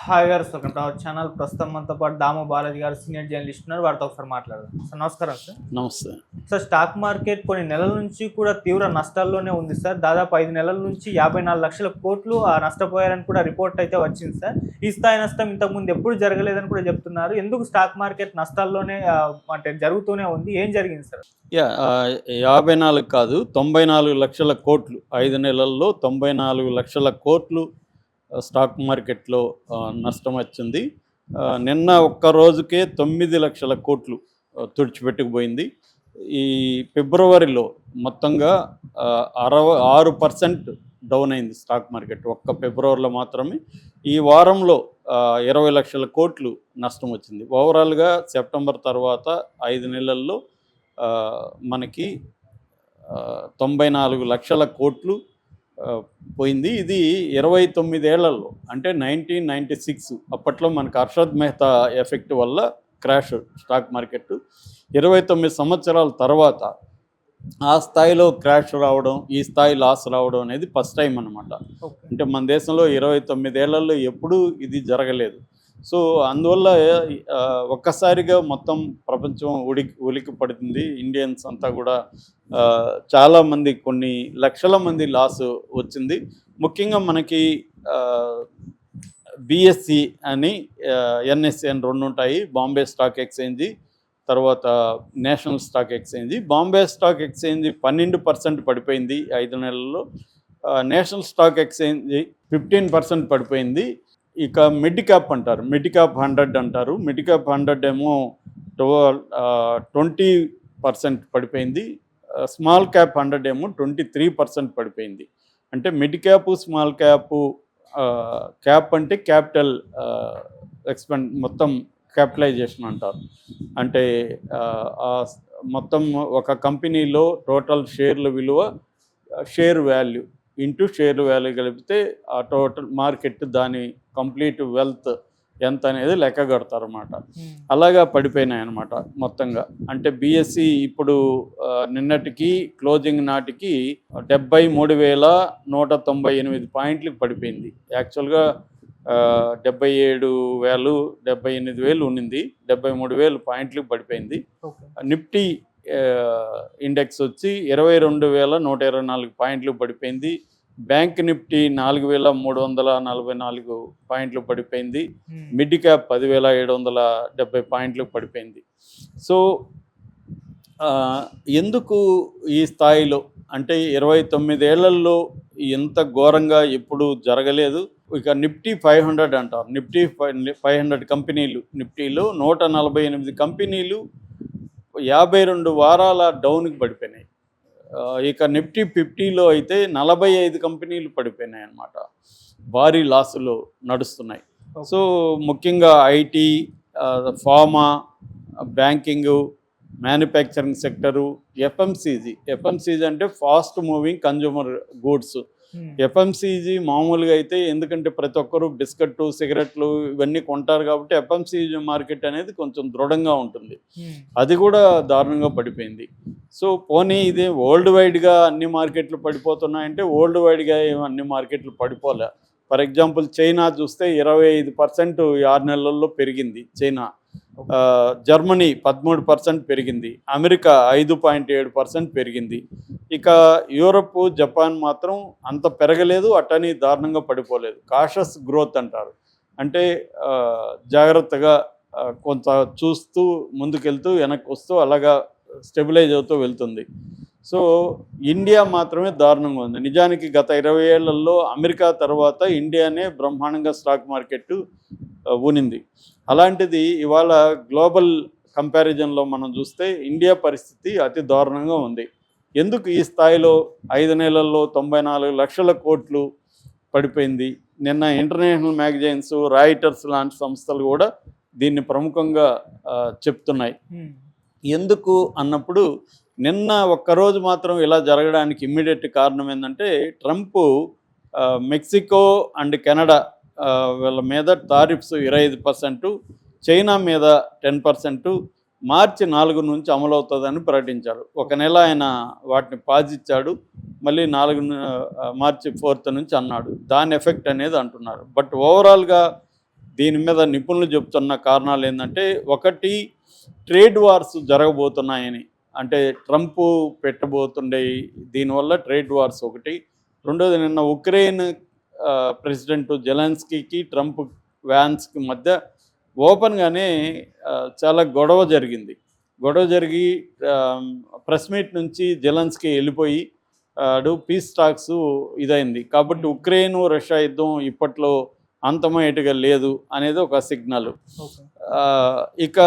Hi గారు, welcome to our channel. ప్రస్తుతం మనతో పాటు దాము బాలాజీ గారు సీనియర్ జర్నలిస్ట్ ఉన్నారు. వారితో ఒకసారి మాట్లాడదాం. సార్ నమస్కారం. సార్ నమస్తే. సార్, స్టాక్ మార్కెట్ కొన్ని నెలల నుంచి కూడా తీవ్ర నష్టాల్లోనే ఉంది సార్. దాదాపు 5 నెలల నుంచి 54 లక్షల కోట్లు నష్టపోయారని కూడా రిపోర్ట్ అయితే వచ్చింది సార్. ఈ స్థాయి నష్టం ఇంతకుముందు ఎప్పుడు జరగలేదని కూడా చెప్తున్నారు. ఎందుకు స్టాక్ మార్కెట్ నష్టాల్లోనే అంటే జరుగుతూనే ఉంది? ఏం జరిగింది సార్? 54 కాదు, 94 లక్షల కోట్లు. 5 నెలల్లో 94 లక్షల కోట్లు స్టాక్ మార్కెట్లో నష్టం వచ్చింది. నిన్న ఒక్క రోజుకే 9 లక్షల కోట్లు తుడిచిపెట్టుకుపోయింది. ఈ ఫిబ్రవరిలో మొత్తంగా 66% డౌన్ అయింది స్టాక్ మార్కెట్. ఒక్క ఫిబ్రవరిలో మాత్రమే. ఈ వారంలో 20 లక్షల కోట్లు నష్టం వచ్చింది. ఓవరాల్గా సెప్టెంబర్ తర్వాత 5 నెలల్లో మనకి 94 లక్షల కోట్లు పోయింది. ఇది 29 ఏళ్లలో, అంటే 1996 అప్పట్లో మనకు హర్షద్ మెహతా ఎఫెక్ట్ వల్ల క్రాష్ స్టాక్ మార్కెట్. 29 సంవత్సరాల తర్వాత ఆ స్థాయిలో క్రాష్ రావడం, ఈ స్థాయి లాస్ రావడం అనేది ఫస్ట్ టైం అన్నమాట. అంటే మన దేశంలో 29 ఏళ్లలో ఎప్పుడూ ఇది జరగలేదు. సో అందువల్ల ఒక్కసారిగా మొత్తం ప్రపంచం ఉలికి పడుతుంది. ఇండియన్స్ అంతా కూడా చాలామంది, కొన్ని లక్షల మంది లాస్ వచ్చింది. ముఖ్యంగా మనకి బిఎస్సి అని, ఎన్ఎస్సి అని 2 ఉంటాయి. బాంబే స్టాక్ ఎక్స్చేంజ్, తర్వాత national stock exchange. Bombay stock exchange 12% పడిపోయింది 5 నెలల్లో. నేషనల్ స్టాక్ ఎక్స్చేంజ్ 15% పడిపోయింది. ఇక మిడ్ క్యాప్ అంటారు, మిడ్ క్యాప్ 100 అంటారు. మిడ్ క్యాప్ 100 ఏమో 20% పడిపోయింది. స్మాల్ క్యాప్ 100 ఏమో 23% పడిపోయింది. అంటే mid cap, small cap, cap అంటే క్యాపిటల్ ఎక్స్పెండ్, మొత్తం క్యాపిటలైజేషన్ అంటారు. అంటే మొత్తం ఒక కంపెనీలో టోటల్ షేర్ల విలువ, share value into share value కలిపితే ఆ టోటల్ మార్కెట్, దాని కంప్లీట్ వెల్త్ ఎంత అనేది లెక్క కడతారు అన్నమాట. అలాగా పడిపోయినాయి అన్నమాట మొత్తంగా. అంటే బిఎస్సి ఇప్పుడు నిన్నటికి క్లోజింగ్ నాటికి 73,198 పాయింట్లకు పడిపోయింది. యాక్చువల్గా 77,000, 78,000 ఉన్నింది. 73,000 పాయింట్లకు పడిపోయింది. నిఫ్టీ ఇండెక్స్ వచ్చి 22,124 పాయింట్లు పడిపోయింది. బ్యాంక్ నిఫ్టీ 4,344 పాయింట్లు పడిపోయింది. మిడ్ క్యాప్ 10,770 పాయింట్లు పడిపోయింది. సో ఎందుకు ఈ స్థాయిలో అంటే 29 ఏళ్లలో ఎంత ఘోరంగా ఎప్పుడు జరగలేదు. ఇక నిఫ్టీ 500 అంటారు. నిఫ్టీ 500 కంపెనీలు, నిఫ్టీలో 148 కంపెనీలు 52 వారాల డౌన్కి పడిపోయినాయి. ఇక నిఫ్టీ 50లో అయితే 45 కంపెనీలు పడిపోయినాయి అన్నమాట. భారీ లాసులు నడుస్తున్నాయి. సో ముఖ్యంగా IT, pharma, banking, manufacturing sector, FMCG అంటే fast moving consumer goods. FMCG మామూలుగా అయితే, ఎందుకంటే ప్రతి ఒక్కరు బిస్కెట్లు, సిగరెట్లు ఇవన్నీ కొంటారు కాబట్టి ఎఫ్ఎంసీజీ మార్కెట్ అనేది కొంచెం దృఢంగా ఉంటుంది. అది కూడా దారుణంగా పడిపోయింది. సో పోనీ ఇది వరల్డ్ వైడ్గా అన్ని మార్కెట్లు పడిపోతున్నాయంటే, వరల్డ్ వైడ్గా అన్ని మార్కెట్లు పడిపోలే. ఫర్ ఎగ్జాంపుల్ చైనా చూస్తే 25% 6 నెలల్లో పెరిగింది చైనా. జర్మనీ 13% పెరిగింది. అమెరికా 5.7% పెరిగింది. ఇక యూరప్, జపాన్ మాత్రం అంత పెరగలేదు, అట్టని దారుణంగా పడిపోలేదు. కాషస్ గ్రోత్ అంటారు. అంటే జాగ్రత్తగా కొంత చూస్తూ ముందుకెళ్తూ వెనక్కి వస్తూ అలాగా స్టెబిలైజ్ అవుతూ వెళ్తుంది. సో ఇండియా మాత్రమే దారుణంగా ఉంది. నిజానికి గత 20 ఏళ్లలో అమెరికా తర్వాత ఇండియానే బ్రహ్మాండంగా స్టాక్ మార్కెట్ ఊనింది. అలాంటిది ఇవాళ గ్లోబల్ కంపారిజన్లో మనం చూస్తే ఇండియా పరిస్థితి అతి దారుణంగా ఉంది. ఎందుకు ఈ స్థాయిలో 5 నెలల్లో 94 లక్షల కోట్లు పడిపోయింది? నిన్న ఇంటర్నేషనల్ మ్యాగజైన్స్, రాయిటర్స్ లాంటి సంస్థలు కూడా దీన్ని ప్రముఖంగా చెప్తున్నాయి. ఎందుకు అన్నప్పుడు, నిన్న ఒక్కరోజు మాత్రం ఇలా జరగడానికి ఇమ్మీడియట్ కారణం ఏంటంటే, ట్రంప్ మెక్సికో అండ్ కెనడా వీళ్ళ మీద టారిఫ్స్ 25%, చైనా మీద 10% మార్చి 4 నుంచి అమలవుతుందని ప్రకటించాడు. ఒక నెల ఆయన వాటిని పాజ్ ఇచ్చాడు, మళ్ళీ మార్చి 4 నుంచి అన్నాడు. దాని ఎఫెక్ట్ అనేది అంటున్నారు. బట్ ఓవరాల్గా దీని మీద నిపుణులు చెప్తున్న కారణాలు ఏంటంటే, ఒకటి ట్రేడ్ వార్స్ జరగబోతున్నాయని, అంటే ట్రంప్ పెట్టబోతుండే దీనివల్ల ట్రేడ్ వార్స్ ఒకటి. రెండోది నిన్న ఉక్రెయిన్ ప్రెసిడెంట్ జెలెన్స్కీకి ట్రంప్ వ్యాన్స్కి మధ్య ఓపెన్గానే చాలా గొడవ జరిగి ప్రెస్ మీట్ నుంచి జెలెన్స్కీ వెళ్ళిపోయి పీస్ టాక్స్ ఇదైంది. కాబట్టి ఉక్రెయిన్ రష్యా యుద్ధం ఇప్పట్లో అంతమయ్యేట్టుగా లేదు అనేది ఒక సిగ్నల్. ఇక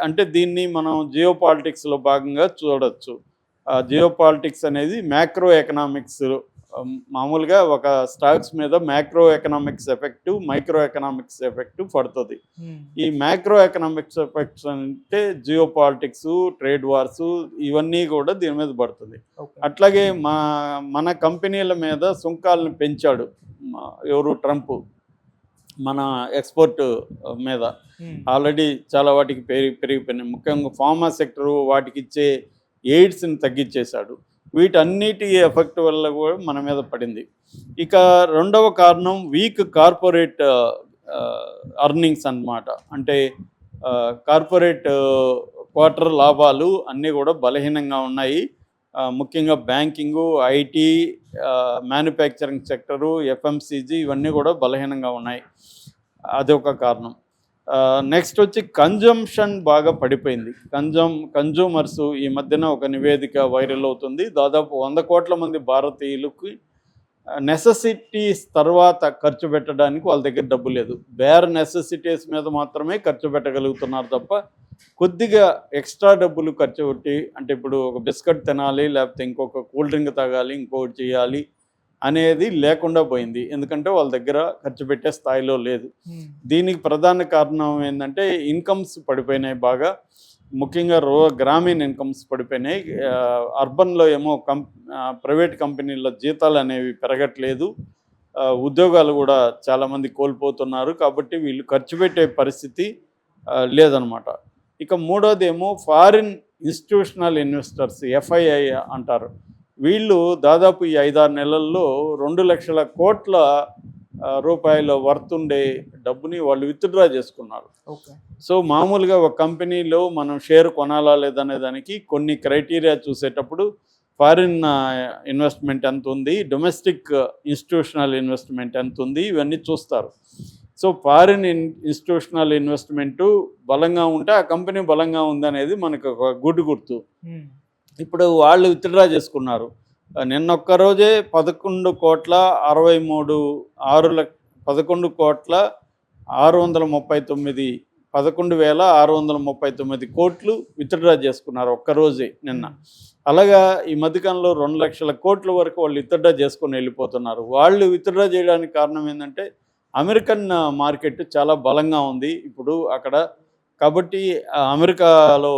అంటే దీన్ని మనం జియో పాలిటిక్స్లో భాగంగా చూడొచ్చు. జియో పాలిటిక్స్ అనేది మ్యాక్రో ఎకనామిక్స్, మామూలుగా ఒక స్టాక్స్ మీద macro economics effect, micro economics effect పడుతుంది. ఈ మ్యాక్రో ఎకనామిక్స్ ఎఫెక్ట్స్ అంటే జియో పాలిటిక్స్, ట్రేడ్ వార్స్ ఇవన్నీ కూడా దీని మీద పడుతుంది. అట్లాగే మన కంపెనీల మీద సుంకాలను పెంచాడు ఎవరు, ట్రంప్, మన ఎక్స్పోర్ట్ మీద. ఆల్రెడీ చాలా వాటికి పెరిగిపోయినాయి. ముఖ్యంగా ఫార్మా సెక్టరు వాటికి ఇచ్చే ఎయిడ్స్ని తగ్గించేశాడు. వీటన్నిటి ఎఫెక్ట్ వల్ల కూడా మన మీద పడింది. ఇక రెండవ కారణం వీక్ కార్పొరేట్ అర్నింగ్స్ అన్నమాట. అంటే కార్పొరేట్ క్వార్టర్ లాభాలు అన్నీ కూడా బలహీనంగా ఉన్నాయి. ముఖ్యంగా banking, IT, manufacturing sector, FMCG ఇవన్నీ కూడా బలహీనంగా ఉన్నాయి. అదొక కారణం. నెక్స్ట్ వచ్చి కన్జంప్షన్ బాగా పడిపోయింది. కన్జ్యూమర్స్ ఈ మధ్యన ఒక నివేదిక వైరల్ అవుతుంది. దాదాపు 100 కోట్ల మంది భారతీయులకి నెసెసిటీస్ తర్వాత ఖర్చు పెట్టడానికి వాళ్ళ దగ్గర డబ్బు లేదు. బేర్ నెసెసిటీస్ మీద మాత్రమే ఖర్చు పెట్టగలుగుతున్నారు తప్ప కొద్దిగా ఎక్స్ట్రా డబ్బులు ఖర్చు పెట్టి, అంటే ఇప్పుడు ఒక బిస్కెట్ తినాలి, లేకపోతే ఇంకొక కూల్ డ్రింక్ తాగాలి, ఇంకొకటి చేయాలి అనేది లేకుండా పోయింది. ఎందుకంటే వాళ్ళ దగ్గర ఖర్చు పెట్టే స్థాయిలో లేదు. దీనికి ప్రధాన కారణం ఏంటంటే ఇన్కమ్స్ పడిపోయినాయి బాగా. ముఖ్యంగా గ్రామీణ ఇన్కమ్స్ పడిపోయినాయి. అర్బన్లో ఏమో ప్రైవేట్ కంపెనీల్లో జీతాలు అనేవి పెరగట్లేదు. ఉద్యోగాలు కూడా చాలామంది కోల్పోతున్నారు. కాబట్టి వీళ్ళు ఖర్చు పెట్టే పరిస్థితి లేదనమాట. ఇక మూడోది ఏమో ఫారిన్ ఇన్స్టిట్యూషనల్ ఇన్వెస్టర్స్, ఎఫ్ఐఐ అంటారు. వీళ్ళు దాదాపు ఈ 5-6 నెలల్లో 2 లక్షల కోట్ల రూపాయల వర్త్ ఉండే డబ్బుని వాళ్ళు విత్డ్రా చేసుకున్నారు. సో మామూలుగా ఒక కంపెనీలో మనం షేర్ కొనాలా లేదనే దానికి కొన్ని క్రైటీరియా చూసేటప్పుడు ఫారిన్ ఇన్వెస్ట్మెంట్ ఎంత ఉంది, డొమెస్టిక్ ఇన్స్టిట్యూషనల్ ఇన్వెస్ట్మెంట్ ఎంత ఉంది, ఇవన్నీ చూస్తారు. సో ఫారిన్ ఇన్స్టిట్యూషనల్ ఇన్వెస్ట్మెంటు బలంగా ఉంటే ఆ కంపెనీ బలంగా ఉందనేది మనకు ఒక గుర్తు. ఇప్పుడు వాళ్ళు విత్డ్రా చేసుకున్నారు. నిన్నొక్క రోజే 11 కోట్ల 11,639 కోట్లు విత్డ్రా చేసుకున్నారు ఒక్కరోజే నిన్న. అలాగా ఈ మధ్యకాలంలో 2 లక్షల కోట్ల వరకు వాళ్ళు విత్డ్రా చేసుకొని వెళ్ళిపోతున్నారు. వాళ్ళు విత్డ్రా చేయడానికి కారణం ఏంటంటే అమెరికన్ మార్కెట్ చాలా బలంగా ఉంది ఇప్పుడు అక్కడ. కాబట్టి అమెరికాలో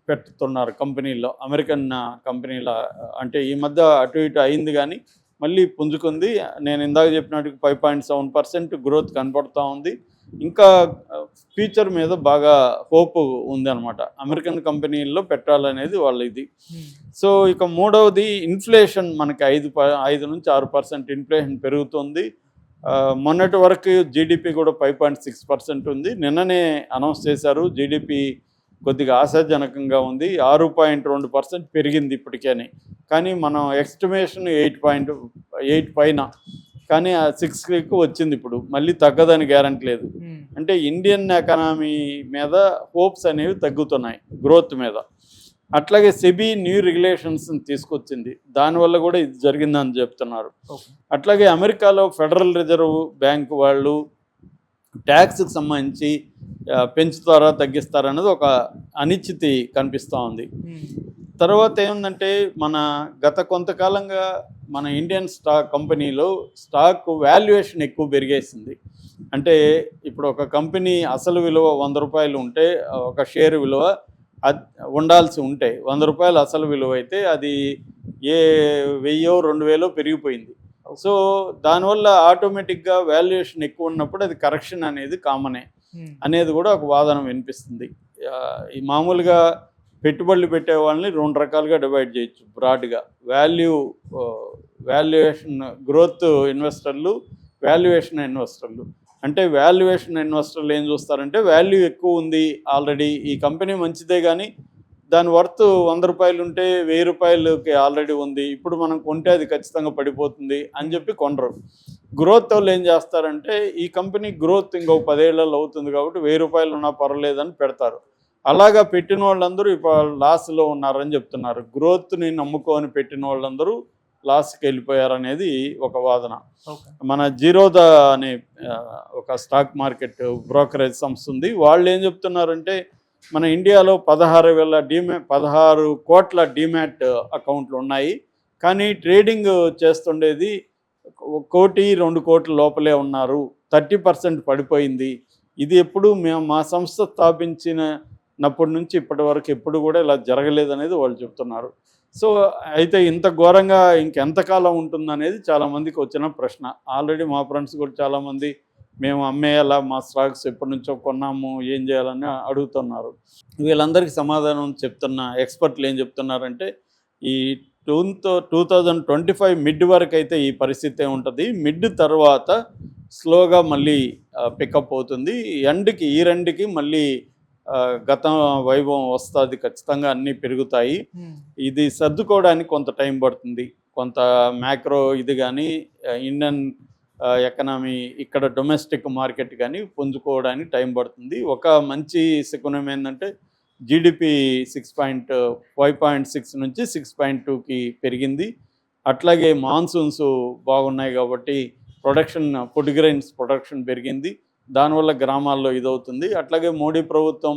పెట్టుతున్నారు కంపెనీల్లో. అమెరికన్ కంపెనీల అంటే ఈ మధ్య అటు ఇటు అయింది కానీ మళ్ళీ పుంజుకుంది. నేను ఇందాక చెప్పినట్టు 5.7% గ్రోత్ కనపడుతూ ఉంది. ఇంకా ఫ్యూచర్ మీద బాగా హోప్ ఉందన్నమాట. అమెరికన్ కంపెనీల్లో పెట్టాలనేది వాళ్ళ ఇది. సో ఇక మూడవది ఇన్ఫ్లేషన్. మనకి 5 నుంచి 6% ఇన్ఫ్లేషన్ పెరుగుతుంది. మొన్నటి వరకు జీడిపి కూడా 5.6% ఉంది. నిన్ననే అనౌన్స్ చేశారు జీడిపి కొద్దిగా ఆశాజనకంగా ఉంది. 6.2% పెరిగింది ఇప్పటికేని. కానీ మనం ఎస్టిమేషన్ 8.8 పైన, కానీ 6కి వచ్చింది. ఇప్పుడు మళ్ళీ తగ్గదని గ్యారంటీ లేదు. అంటే ఇండియన్ ఎకానమీ మీద హోప్స్ అనేవి తగ్గుతున్నాయి గ్రోత్ మీద. అట్లాగే సెబీ న్యూ రెగ్యులేషన్స్ని తీసుకొచ్చింది. దానివల్ల కూడా ఇది జరిగిందని చెప్తున్నారు. అట్లాగే అమెరికాలో ఫెడరల్ రిజర్వ్ బ్యాంక్ వాళ్ళు ట్యాక్స్కి సంబంధించి పెంచుతారా తగ్గిస్తారా అనేది ఒక అనిశ్చితి కనిపిస్తూ ఉంది. తర్వాత ఏముందంటే మన గత కొంతకాలంగా మన ఇండియన్ కంపెనీలో స్టాక్ వాల్యుయేషన్ ఎక్కువ పెరిగేసింది. అంటే ఇప్పుడు ఒక కంపెనీ అసలు విలువ 100 రూపాయలు ఉంటే ఒక షేర్ విలువ ఉండాల్సి ఉంటే 100 రూపాయలు అసలు విలువ అయితే అది 1000-2000 పెరిగిపోయింది. సో దానివల్ల ఆటోమేటిక్గా వాల్యుయేషన్ ఎక్కువ ఉన్నప్పుడు అది కరెక్షన్ అనేది కామనే అనేది కూడా ఒక వాదన వినిపిస్తుంది. ఈ మామూలుగా పెట్టుబడులు పెట్టే వాళ్ళని 2 రకాలుగా డివైడ్ చేయొచ్చు బ్రాడ్గా. వాల్యుయేషన్ గ్రోత్ ఇన్వెస్టర్లు, వాల్యుయేషన్ ఇన్వెస్టర్లు. అంటే వాల్యుయేషన్ ఇన్వెస్టర్లు ఏం చూస్తారంటే వాల్యూ ఎక్కువ ఉంది ఆల్రెడీ, ఈ కంపెనీ మంచిదే కానీ దాని వర్త్ 100 రూపాయలు ఉంటే 1000 రూపాయలకి ఆల్రెడీ ఉంది, ఇప్పుడు మనం కొంటే అది ఖచ్చితంగా పడిపోతుంది అని చెప్పి కొనరు. గ్రోత్ వాళ్ళు ఏం చేస్తారంటే ఈ కంపెనీ గ్రోత్ ఇంకో 10 ఏళ్లలో అవుతుంది కాబట్టి 1000 రూపాయలు ఉన్నా పర్వాలేదని పెడతారు. అలాగా పెట్టిన వాళ్ళందరూ ఇప్పుడు లాస్లో ఉన్నారని చెప్తున్నారు. గ్రోత్ని నమ్ముకొని పెట్టిన వాళ్ళందరూ లాస్కి వెళ్ళిపోయారనేది ఒక వాదన. ఓకే. మన జీరోదా అనే ఒక స్టాక్ మార్కెట్ బ్రోకరేజ్ సంస్థ ఉంది. వాళ్ళు ఏం చెప్తున్నారంటే మన ఇండియాలో 16 కోట్ల డీమ్యాట్ అకౌంట్లు ఉన్నాయి, కానీ ట్రేడింగ్ చేస్తుండేది 1 కోటి 2 కోట్ల లోపలే ఉన్నారు, 30% పడిపోయింది. ఇది ఎప్పుడు మేము మా సంస్థ స్థాపించినప్పటి నుంచి ఇప్పటి వరకు ఎప్పుడు కూడా ఇలా జరగలేదనేది వాళ్ళు చెప్తున్నారు. సో అయితే ఇంత ఘోరంగా ఇంకెంతకాలం ఉంటుందనేది చాలామందికి వచ్చిన ప్రశ్న. ఆల్రెడీ మా ఫ్రెండ్స్ కూడా చాలామంది మేము అమ్మేయాలా, మా స్టాక్స్ ఎప్పటి నుంచో కొన్నాము, ఏం చేయాలని అడుగుతున్నారు. వీళ్ళందరికీ సమాధానం చెప్తున్న ఎక్స్పర్ట్లు ఏం చెప్తున్నారంటే ఈ 2025 మిడ్ వరకు అయితే ఈ పరిస్థితే ఉంటుంది. మిడ్ తర్వాత స్లోగా మళ్ళీ పికప్ అవుతుంది. ఈ రెండుకి మళ్ళీ గత వైభవం వస్తుంది, ఖచ్చితంగా అన్నీ పెరుగుతాయి. ఇది సర్దుకోవడానికి కొంత టైం పడుతుంది. కొంత మ్యాక్రో ఇది కానీ ఇండియన్ ఎకనామీ ఇక్కడ డొమెస్టిక్ మార్కెట్ కానీ పుంజుకోవడానికి టైం పడుతుంది. ఒక మంచి శకునం ఏంటంటే జీడిపి 5.6 నుంచి 6.2కి పెరిగింది. అట్లాగే మాన్సూన్స్ బాగున్నాయి కాబట్టి ఫుడ్ గ్రెయిన్స్ ప్రొడక్షన్ పెరిగింది, దానివల్ల గ్రామాల్లో ఇదవుతుంది. అట్లాగే మోడీ ప్రభుత్వం